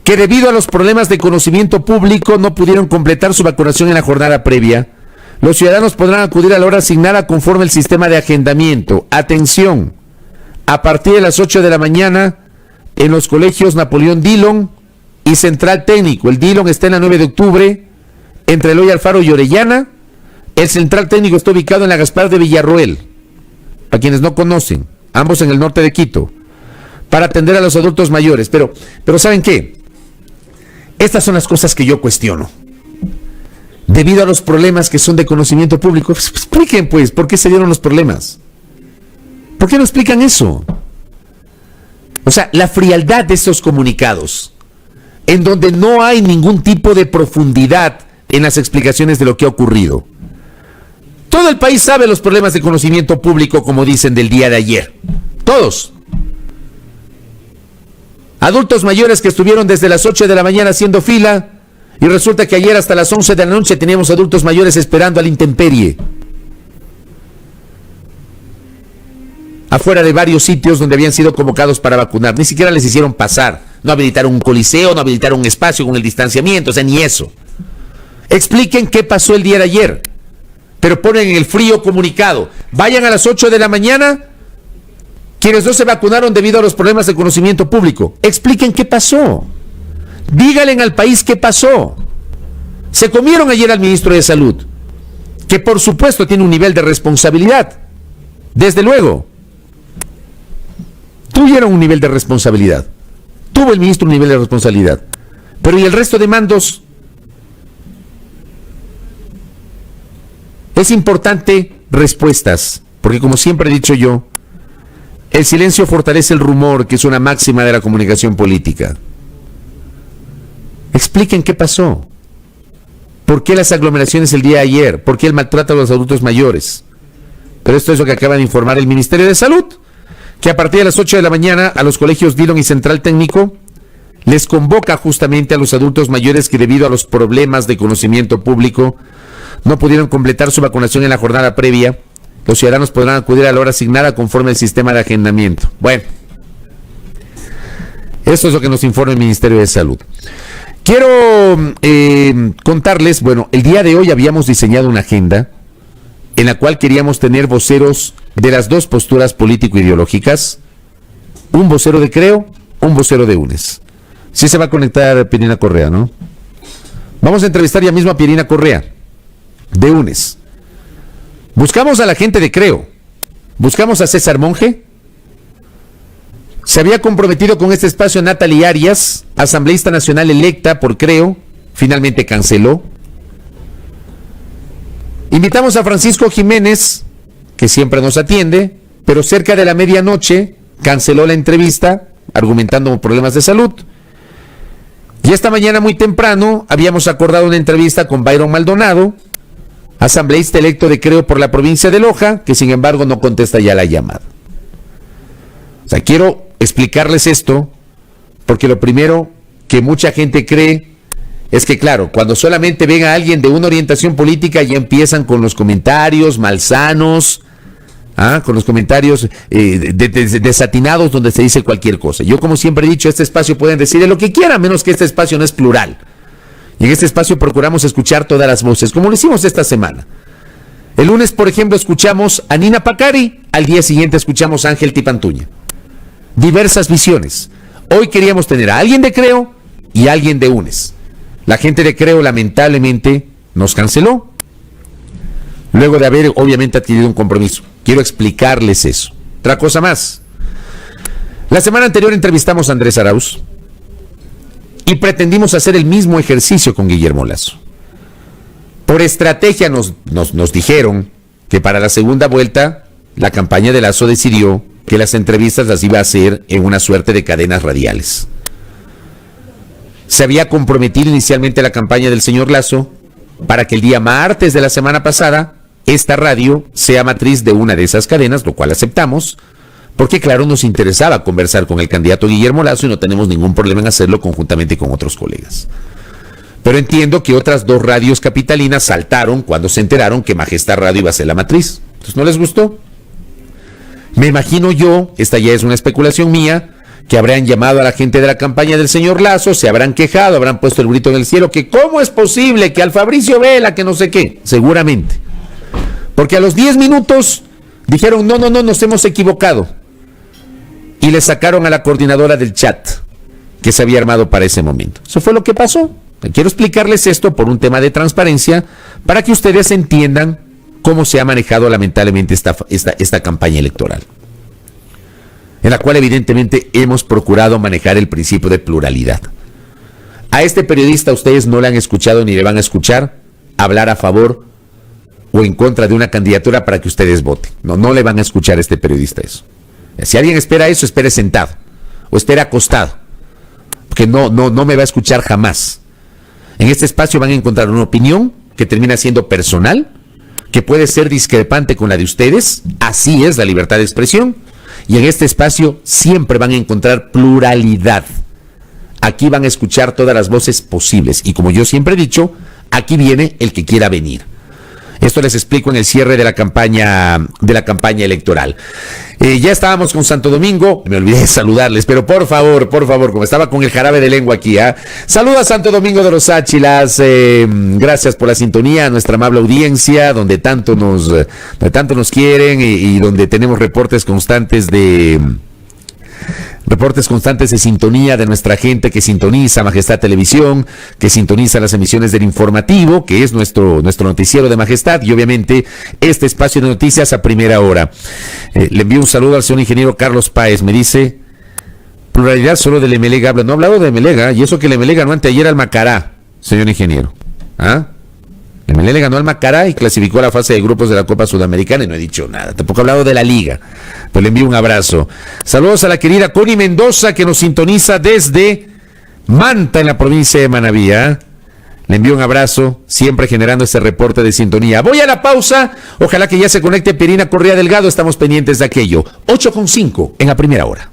que debido a los problemas de conocimiento público no pudieron completar su vacunación en la jornada previa. Los ciudadanos podrán acudir a la hora asignada conforme el sistema de agendamiento. Atención. A partir de las 8 de la mañana en los colegios Napoleón Dillon y Central Técnico. El Dillon está en la 9 de octubre, entre Eloy Alfaro y Orellana, El central técnico está ubicado en la Gaspar de Villarroel, a quienes no conocen, ambos en el norte de Quito, para atender a los adultos mayores. Pero ¿saben qué? Estas son las cosas que yo cuestiono. Debido a los problemas que son de conocimiento público, pues, expliquen pues, ¿por qué se dieron los problemas? ¿Por qué no explican eso? O sea, la frialdad de estos comunicados, en donde no hay ningún tipo de profundidad en las explicaciones de lo que ha ocurrido. Todo el país sabe los problemas de conocimiento público, como dicen, del día de ayer. Todos. Adultos mayores que estuvieron desde las 8 de la mañana haciendo fila, y resulta que ayer hasta las 11 de la noche teníamos adultos mayores esperando a la intemperie. Afuera de varios sitios donde habían sido convocados para vacunar. Ni siquiera les hicieron pasar. No habilitaron un coliseo, no habilitaron un espacio con el distanciamiento, o sea, ni eso. Expliquen qué pasó el día de ayer. Pero ponen en el frío comunicado. Vayan a las 8 de la mañana quienes no se vacunaron debido a los problemas de conocimiento público. Expliquen qué pasó. Díganle al país qué pasó. Se comieron ayer al ministro de Salud, que por supuesto tiene un nivel de responsabilidad. Desde luego. Tuvieron un nivel de responsabilidad. Tuvo el ministro un nivel de responsabilidad. Pero ¿y el resto de mandos? Es importante respuestas, porque como siempre he dicho yo, el silencio fortalece el rumor, que es una máxima de la comunicación política. Expliquen qué pasó. ¿Por qué las aglomeraciones el día de ayer? ¿Por qué el maltrato a los adultos mayores? Pero esto es lo que acaba de informar el Ministerio de Salud, que a partir de las 8 de la mañana a los colegios Dillon y Central Técnico les convoca justamente a los adultos mayores que debido a los problemas de conocimiento público no pudieron completar su vacunación en la jornada previa. Los ciudadanos podrán acudir a la hora asignada conforme al sistema de agendamiento. Bueno, eso es lo que nos informa el Ministerio de Salud. Quiero contarles, bueno, el día de hoy habíamos diseñado una agenda en la cual queríamos tener voceros de las dos posturas político-ideológicas, un vocero de Creo, un vocero de UNES. Sí se va a conectar Pierina Correa, ¿no? Vamos a entrevistar ya mismo a Pierina Correa, de UNES. Buscamos a la gente de Creo, buscamos a César Monge. Se había comprometido con este espacio Natalie Arias, asambleísta nacional electa por Creo, finalmente canceló. Invitamos a Francisco Jiménez, que siempre nos atiende, pero cerca de la medianoche canceló la entrevista, argumentando problemas de salud. Y esta mañana muy temprano habíamos acordado una entrevista con Byron Maldonado, asambleísta electo de Creo por la provincia de Loja, que sin embargo no contesta ya la llamada. O sea, quiero explicarles esto, porque lo primero que mucha gente cree es que, claro, cuando solamente ven a alguien de una orientación política ya empiezan con los comentarios malsanos, con los comentarios desatinados donde se dice cualquier cosa. Yo, como siempre he dicho, este espacio pueden decir lo que quieran, menos que este espacio no es plural. Y en este espacio procuramos escuchar todas las voces, como lo hicimos esta semana. El lunes, por ejemplo, escuchamos a Nina Pacari, al día siguiente escuchamos a Ángel Tipantuña. Diversas visiones. Hoy queríamos tener a alguien de Creo y a alguien de UNES. La gente de Creo lamentablemente nos canceló, luego de haber obviamente adquirido un compromiso. Quiero explicarles eso. Otra cosa más. La semana anterior entrevistamos a Andrés Arauz y pretendimos hacer el mismo ejercicio con Guillermo Lasso. Por estrategia nos dijeron que para la segunda vuelta la campaña de Lasso decidió que las entrevistas las iba a hacer en una suerte de cadenas radiales. Se había comprometido inicialmente la campaña del señor Lasso para que el día martes de la semana pasada esta radio sea matriz de una de esas cadenas, lo cual aceptamos, porque claro, nos interesaba conversar con el candidato Guillermo Lasso y no tenemos ningún problema en hacerlo conjuntamente con otros colegas. Pero entiendo que otras dos radios capitalinas saltaron cuando se enteraron que Majestad Radio iba a ser la matriz. Entonces, ¿no les gustó? Me imagino yo, esta ya es una especulación mía, que habrán llamado a la gente de la campaña del señor Lasso, se habrán quejado, habrán puesto el grito en el cielo, que cómo es posible que al Fabricio Vela, que no sé qué, seguramente. Porque a los 10 minutos dijeron, no, nos hemos equivocado. Y le sacaron a la coordinadora del chat que se había armado para ese momento. Eso fue lo que pasó. Quiero explicarles esto por un tema de transparencia, para que ustedes entiendan cómo se ha manejado lamentablemente esta campaña electoral, en la cual evidentemente hemos procurado manejar el principio de pluralidad. A este periodista ustedes no le han escuchado ni le van a escuchar hablar a favor o en contra de una candidatura para que ustedes voten. No le van a escuchar a este periodista eso. Si alguien espera eso, espere sentado o espere acostado, porque no me va a escuchar jamás. En este espacio van a encontrar una opinión que termina siendo personal, que puede ser discrepante con la de ustedes, así es la libertad de expresión, y en este espacio siempre van a encontrar pluralidad. Aquí van a escuchar todas las voces posibles, y como yo siempre he dicho, aquí viene el que quiera venir. Esto les explico en el cierre de la campaña electoral. Ya estábamos con Santo Domingo, me olvidé de saludarles, pero por favor, como estaba con el jarabe de lengua aquí, saluda a Santo Domingo de los Áchilas, gracias por la sintonía, a nuestra amable audiencia, donde tanto nos quieren y donde tenemos reportes constantes de sintonía de nuestra gente que sintoniza Majestad Televisión, que sintoniza las emisiones del informativo, que es nuestro noticiero de Majestad, y obviamente este espacio de noticias a primera hora. Le envío un saludo al señor ingeniero Carlos Páez, me dice, pluralidad solo del Emelega habla. No ha hablado de Emelega, y eso que el Emelega ganó anteayer al Macará, señor ingeniero. El Emelega ganó al Macará y clasificó a la fase de grupos de la Copa Sudamericana y no he dicho nada. Tampoco he hablado de la Liga, pero le envío un abrazo. Saludos a la querida Connie Mendoza, que nos sintoniza desde Manta, en la provincia de Manabí. Le envío un abrazo, siempre generando ese reporte de sintonía. Voy a la pausa. Ojalá que ya se conecte Pirina Correa Delgado. Estamos pendientes de aquello. 8:05 en la primera hora.